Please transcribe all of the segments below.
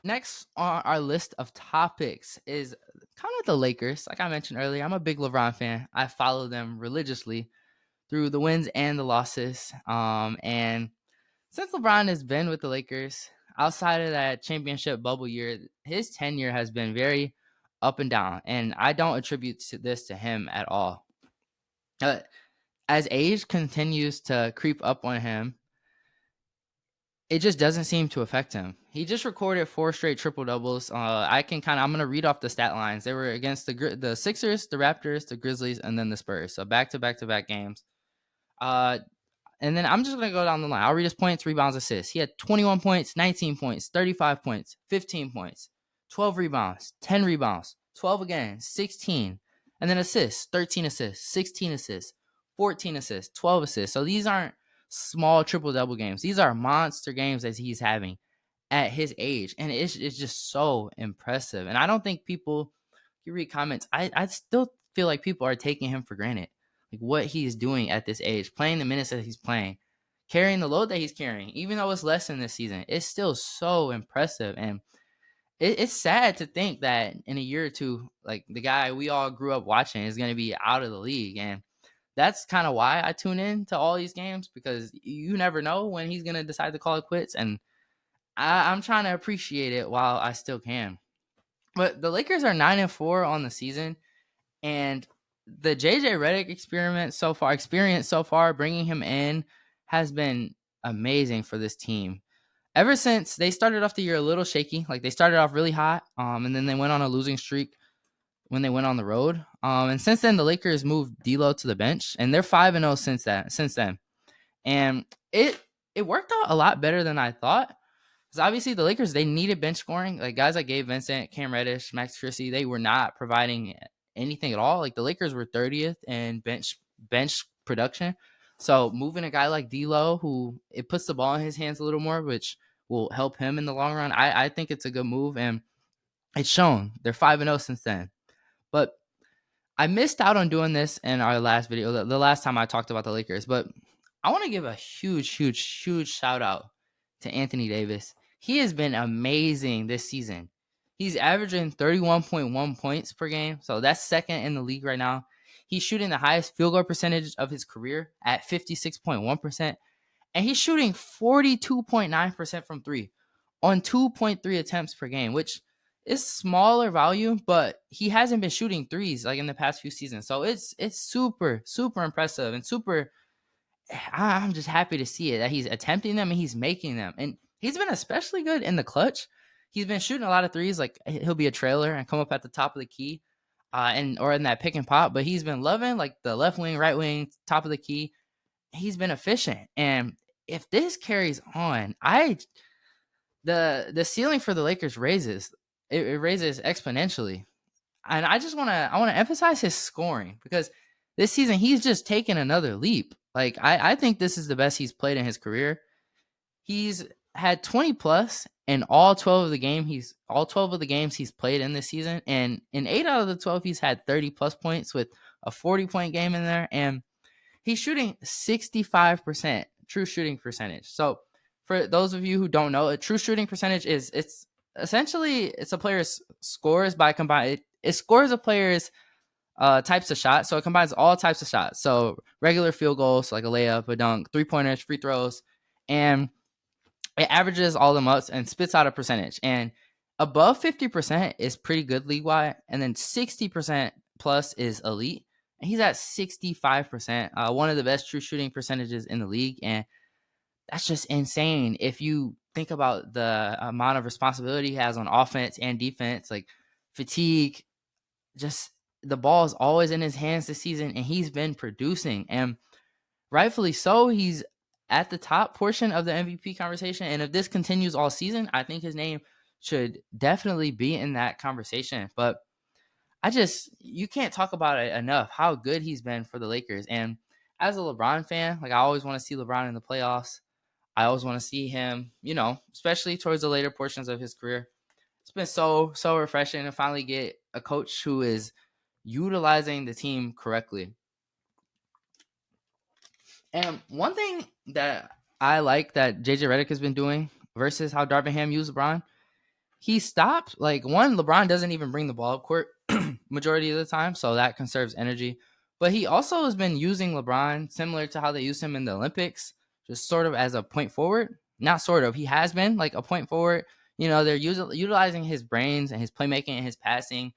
next on our list of topics is kind of the Lakers. Like I mentioned earlier, I'm a big LeBron fan. I follow them religiously through the wins and the losses. And since LeBron has been with the Lakers, outside of that championship bubble year, his tenure has been very up and down. And I don't attribute this to him at all. Uh, as age continues to creep up on him, it just doesn't seem to affect him. He just recorded 4 straight triple doubles. I'm gonna read off the stat lines. They were against the Sixers, the Raptors, the Grizzlies, and then the Spurs. So back to back to back games. Uh, and then I'm just gonna go down the line. I'll read his points, rebounds, assists. He had 21 points, 19 points, 35 points, 15 points, 12 rebounds, 10 rebounds, 12 again, 16, and then assists, 13 assists, 16 assists, 14 assists, 12 assists. So these aren't small triple double games. These are monster games that he's having at his age, and it's just so impressive. And I don't think people, you read comments, I still feel like people are taking him for granted, like what he's doing at this age, playing the minutes that he's playing, carrying the load that he's carrying, even though it's less in this season. It's still so impressive, and it's sad to think that in a year or two, like the guy we all grew up watching is going to be out of the league. And that's kind of why I tune in to all these games, because you never know when he's going to decide to call it quits. And I'm trying to appreciate it while I still can. But the Lakers are 9-4 on the season, and the JJ Redick experience so far, bringing him in has been amazing for this team. Ever since they started off the year a little shaky, like they started off really hot, and then they went on a losing streak when they went on the road. And since then, the Lakers moved D'Lo to the bench, and they're 5-0 since then. And it worked out a lot better than I thought. Because obviously the Lakers, they needed bench scoring. Like guys like Gabe Vincent, Cam Reddish, Max Christie, they were not providing anything at all. Like the Lakers were 30th in bench production. So moving a guy like D'Lo, who it puts the ball in his hands a little more, which will help him in the long run. I think it's a good move, and it's shown. They're 5-0 since then. But I missed out on doing this in our last video, the last time I talked about the Lakers. But I want to give a huge, huge, huge shout out to Anthony Davis. He has been amazing this season. He's averaging 31.1 points per game. So that's second in the league right now. He's shooting the highest field goal percentage of his career at 56.1%. And he's shooting 42.9% from three on 2.3 attempts per game, which is smaller volume, but he hasn't been shooting threes like in the past few seasons. So it's super, super impressive and super. I'm just happy to see it that he's attempting them and he's making them. And he's been especially good in the clutch. He's been shooting a lot of threes. Like he'll be a trailer and come up at the top of the key, and or in that pick and pop. But he's been loving like the left wing, right wing, top of the key. He's been efficient. And if this carries on, the ceiling for the Lakers raises. It raises exponentially. And I wanna emphasize his scoring, because this season he's just taken another leap. Like I think this is the best he's played in his career. He's had 20 plus in all 12 of the games he's played in this season, and in 8 out of the 12 he's had 30 plus points with a 40-point game in there, and he's shooting 65% true shooting percentage. So for those of you who don't know, a true shooting percentage is it's essentially it's a player's scores by combine. It scores a player's types of shots. So it combines all types of shots. So regular field goals, like a layup, a dunk, 3-pointers, free throws, and it averages all them up and spits out a percentage. And above 50% is pretty good league wide, and then 60% plus is elite. And he's at 65%, one of the best true shooting percentages in the league. And that's just insane if you think about the amount of responsibility he has on offense and defense, like fatigue. Just the ball is always in his hands this season, and he's been producing, and rightfully so. He's at the top portion of the MVP conversation, and if this continues all season, I think his name should definitely be in that conversation. But you can't talk about it enough how good he's been for the Lakers. And as a LeBron fan, like I always want to see LeBron in the playoffs. I always want to see him, especially towards the later portions of his career. It's been so refreshing to finally get a coach who is utilizing the team correctly. And one thing that I like that JJ Redick has been doing versus how Darvin Ham used LeBron, he stopped. Like, one, LeBron doesn't even bring the ball up court majority of the time, so that conserves energy. But he also has been using LeBron similar to how they use him in the Olympics, just sort of as a point forward. Not sort of, he has been like a point forward. They're utilizing his brains and his playmaking and his passing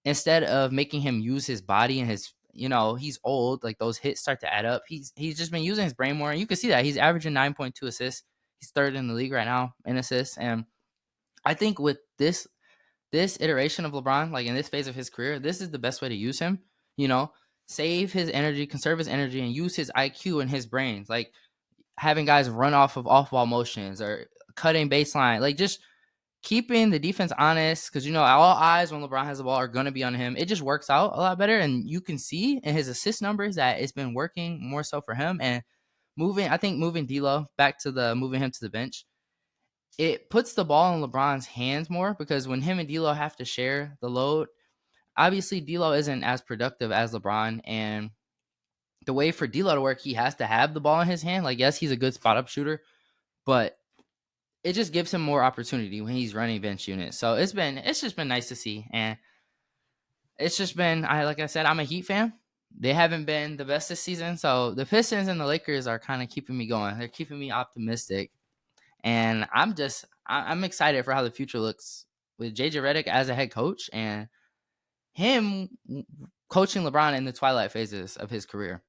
instead of making him use his body and his. He's old. Like, those hits start to add up. He's just been using his brain more, and you can see that he's averaging 9.2 assists. He's third in the league right now in assists, and I think with this iteration of LeBron, like in this phase of his career, this is the best way to use him. You know, save his energy, conserve his energy, and use his IQ and his brains. Like, having guys run off of off ball motions or cutting baseline, like just keeping the defense honest. Because all eyes when LeBron has the ball are going to be on him. It just works out a lot better, and you can see in his assist numbers that it's been working more so for him. And moving D'Lo back to the moving him to the bench, it puts the ball in LeBron's hands more, because when him and D'Lo have to share the load, obviously D'Lo isn't as productive as LeBron, and the way for D'Lo to work, he has to have the ball in his hand. Like, yes, he's a good spot up shooter, but it just gives him more opportunity when he's running bench units. So it's just been nice to see, and it's just been, like I said, I'm a Heat fan. They haven't been the best this season, so the Pistons and the Lakers are kind of keeping me going. They're keeping me optimistic. And I'm excited for how the future looks with JJ Redick as a head coach and him coaching LeBron in the twilight phases of his career.